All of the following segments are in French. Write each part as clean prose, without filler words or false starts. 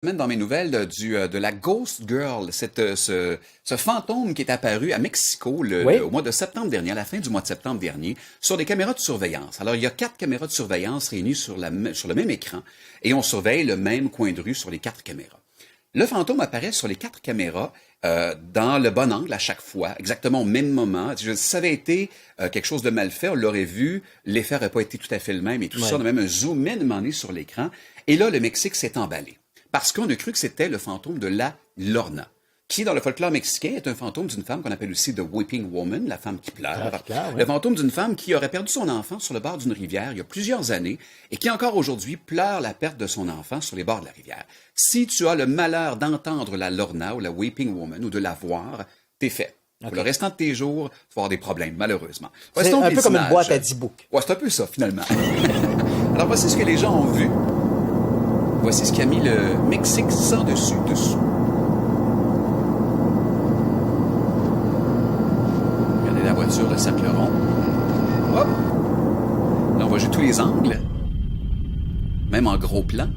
Dans mes nouvelles de la Ghost Girl, ce fantôme qui est apparu à Mexico Oui, au mois de septembre dernier, à la fin du mois de septembre dernier, sur des caméras de surveillance. Alors, il y a 4 caméras de surveillance réunies sur le même écran et on surveille le même coin de rue sur les 4 caméras. Le fantôme apparaît sur les 4 caméras dans le bon angle à chaque fois, exactement au même moment. Si ça avait été quelque chose de mal fait, on l'aurait vu, l'effet n'aurait pas été tout à fait le même et tout ça. On oui. a même un zoom-in demandé sur l'écran. Et là, le Mexique s'est emballé. Parce qu'on a cru que c'était le fantôme de la Lorna, qui, dans le folklore mexicain, est un fantôme d'une femme qu'on appelle aussi The Weeping Woman, la femme qui pleure. Clair, oui. Le fantôme d'une femme qui aurait perdu son enfant sur le bord d'une rivière il y a plusieurs années et qui encore aujourd'hui pleure la perte de son enfant sur les bords de la rivière. Si tu as le malheur d'entendre la Lorna ou la Weeping Woman ou de la voir, t'es fait. Pour le restant de tes jours, tu vas avoir des problèmes, malheureusement. C'est Voici donc un les peu comme une images. boîte à 10 boucs. Ouais, c'est un peu ça, finalement. Alors, voici ce que les gens ont vu. Voici ce qui a mis le Mexique sans dessous. Regardez la voiture, le cercle rond. Hop! Là, on va jouer tous les angles, même en gros plan.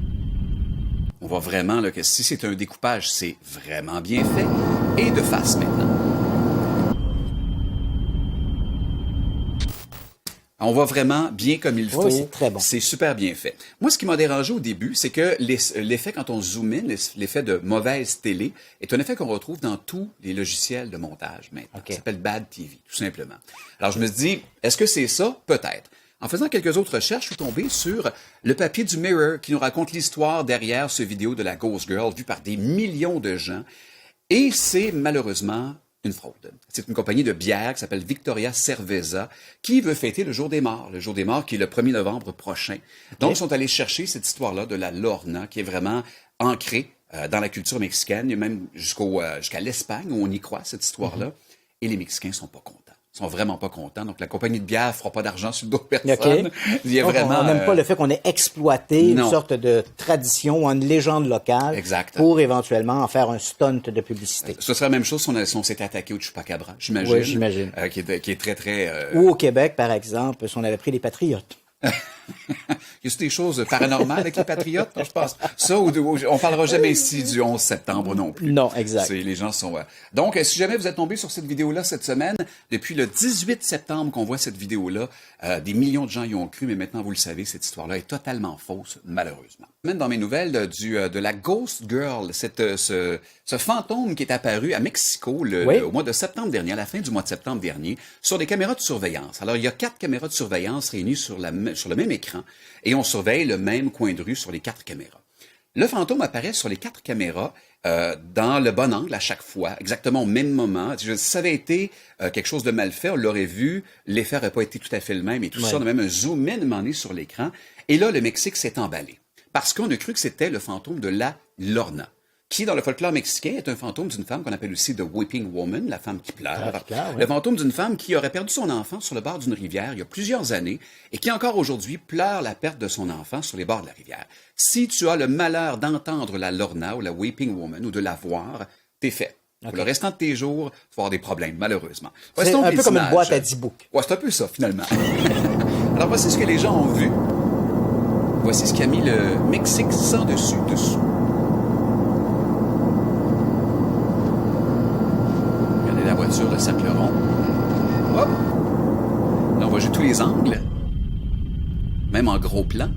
On voit vraiment là, que si c'est un découpage, c'est vraiment bien fait. Et de face maintenant. On voit vraiment bien comme il faut. Oui, c'est très bon. C'est super bien fait. Moi, ce qui m'a dérangé au début, c'est que l'effet, quand on zoom in, l'effet de mauvaise télé, est un effet qu'on retrouve dans tous les logiciels de montage maintenant. OK. Ça s'appelle Bad TV, tout simplement. Alors, je me suis dit, est-ce que c'est ça? Peut-être. En faisant quelques autres recherches, je suis tombé sur le papier du Mirror qui nous raconte l'histoire derrière ce vidéo de la Ghost Girl vue par des millions de gens. Et c'est malheureusement une fraude. C'est une compagnie de bière qui s'appelle Victoria Cerveza qui veut fêter le Jour des Morts. Le Jour des Morts qui est le 1er novembre prochain. Donc, ils sont allés chercher cette histoire-là de la Lorna qui est vraiment ancrée dans la culture mexicaine. Il y a même jusqu'à l'Espagne où on y croit, cette histoire-là. Et les Mexicains sont pas contents. Ils sont vraiment pas contents. Donc, la compagnie de bière fera pas d'argent sur d'autres personnes. OK. Il y a Donc, vraiment... on n'aime pas le fait qu'on ait exploité non. une sorte de tradition ou une légende locale Exact. pour éventuellement en faire un stunt de publicité. Ce serait la même chose si on s'était attaqué au Chupacabra, j'imagine. Oui, j'imagine. Qui est très, très... Ou au Québec, par exemple, si on avait pris les Patriotes. Y a-t-il des choses paranormales avec les Patriotes? Je pense. Ça, on parlera jamais ici du 11 septembre non plus. Non, exact. Les gens sont... Donc, si jamais vous êtes tombé sur cette vidéo-là cette semaine, depuis le 18 septembre qu'on voit cette vidéo-là, des millions de gens y ont cru, mais maintenant, vous le savez, cette histoire-là est totalement fausse, malheureusement. Même dans mes nouvelles de la Ghost Girl, ce fantôme qui est apparu à Mexico Oui. au mois de septembre dernier, à la fin du mois de septembre dernier, sur des caméras de surveillance. Alors, il y a 4 caméras de surveillance réunies sur le même écran et on surveille le même coin de rue sur les 4 caméras. Le fantôme apparaît sur les 4 caméras dans le bon angle à chaque fois, exactement au même moment. Si ça avait été quelque chose de mal fait, on l'aurait vu, l'effet n'aurait pas été tout à fait le même et tout ça. On a même un zoom-in demandé sur l'écran. Et là, le Mexique s'est emballé. Parce qu'on a cru que c'était le fantôme de la Lorna, qui, dans le folklore mexicain, est un fantôme d'une femme qu'on appelle aussi The Weeping Woman, la femme qui pleure. Clair, oui. Le fantôme d'une femme qui aurait perdu son enfant sur le bord d'une rivière il y a plusieurs années et qui encore aujourd'hui pleure la perte de son enfant sur les bords de la rivière. Si tu as le malheur d'entendre la Lorna ou la Weeping Woman ou de la voir, t'es fait. Pour le restant de tes jours, tu vas avoir des problèmes, malheureusement. C'est Voici donc un les peu comme une images. boîte à 10 boucs. Ouais, c'est un peu ça, finalement. Alors, voici ce que les gens ont vu. Voici ce qui a mis le Mexique sans dessous. Regardez la voiture, le cercle rond. Hop! Là, on va jouer tous les angles, même en gros plan.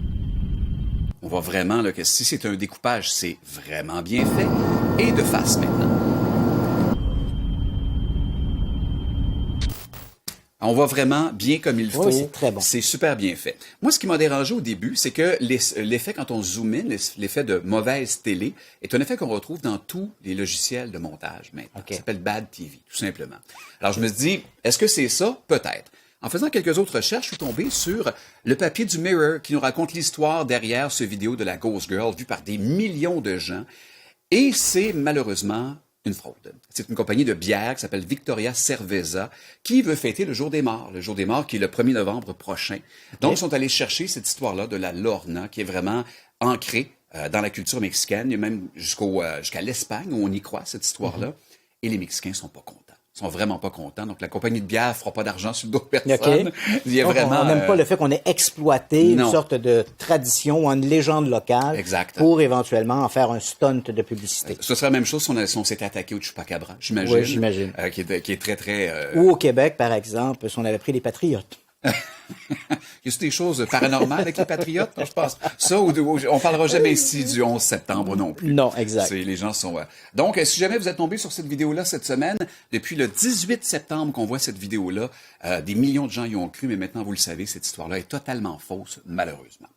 On voit vraiment là, que si c'est un découpage, c'est vraiment bien fait. Et de face maintenant. On voit vraiment bien comme il faut. Oui, c'est très bon. C'est super bien fait. Moi, ce qui m'a dérangé au début, c'est que l'effet, quand on zoom in, l'effet de mauvaise télé, est un effet qu'on retrouve dans tous les logiciels de montage maintenant. OK. Ça s'appelle Bad TV, tout simplement. Alors, je me suis dit, est-ce que c'est ça? Peut-être. En faisant quelques autres recherches, je suis tombé sur le papier du Mirror qui nous raconte l'histoire derrière ce vidéo de la Ghost Girl vue par des millions de gens. Et c'est malheureusement une fraude. C'est une compagnie de bière qui s'appelle Victoria Cerveza qui veut fêter le Jour des Morts. Le Jour des Morts qui est le 1er novembre prochain. Donc, ils sont allés chercher cette histoire-là de la Lorna qui est vraiment ancrée dans la culture mexicaine. Il y a même jusqu'à l'Espagne où on y croit, cette histoire-là. Et les Mexicains sont pas contents. sont vraiment pas contents. Donc, la compagnie de bière fera pas d'argent sur d'autres personnes. OK. Il y a Donc, vraiment... on n'aime pas le fait qu'on ait exploité non. une sorte de tradition ou une légende locale Exact. pour éventuellement en faire un stunt de publicité. Ce serait la même chose si on s'était attaqué au Chupacabra, j'imagine. Oui, j'imagine. Qui est très, très... Ou au Québec, par exemple, si on avait pris les Patriotes. Y a des choses paranormales avec les Patriotes, je pense. Ça, on parlera jamais ici du 11 septembre non plus. Non, exact. Les gens sont... Donc, si jamais vous êtes tombé sur cette vidéo-là cette semaine, depuis le 18 septembre qu'on voit cette vidéo-là, des millions de gens y ont cru, mais maintenant, vous le savez, cette histoire-là est totalement fausse, malheureusement.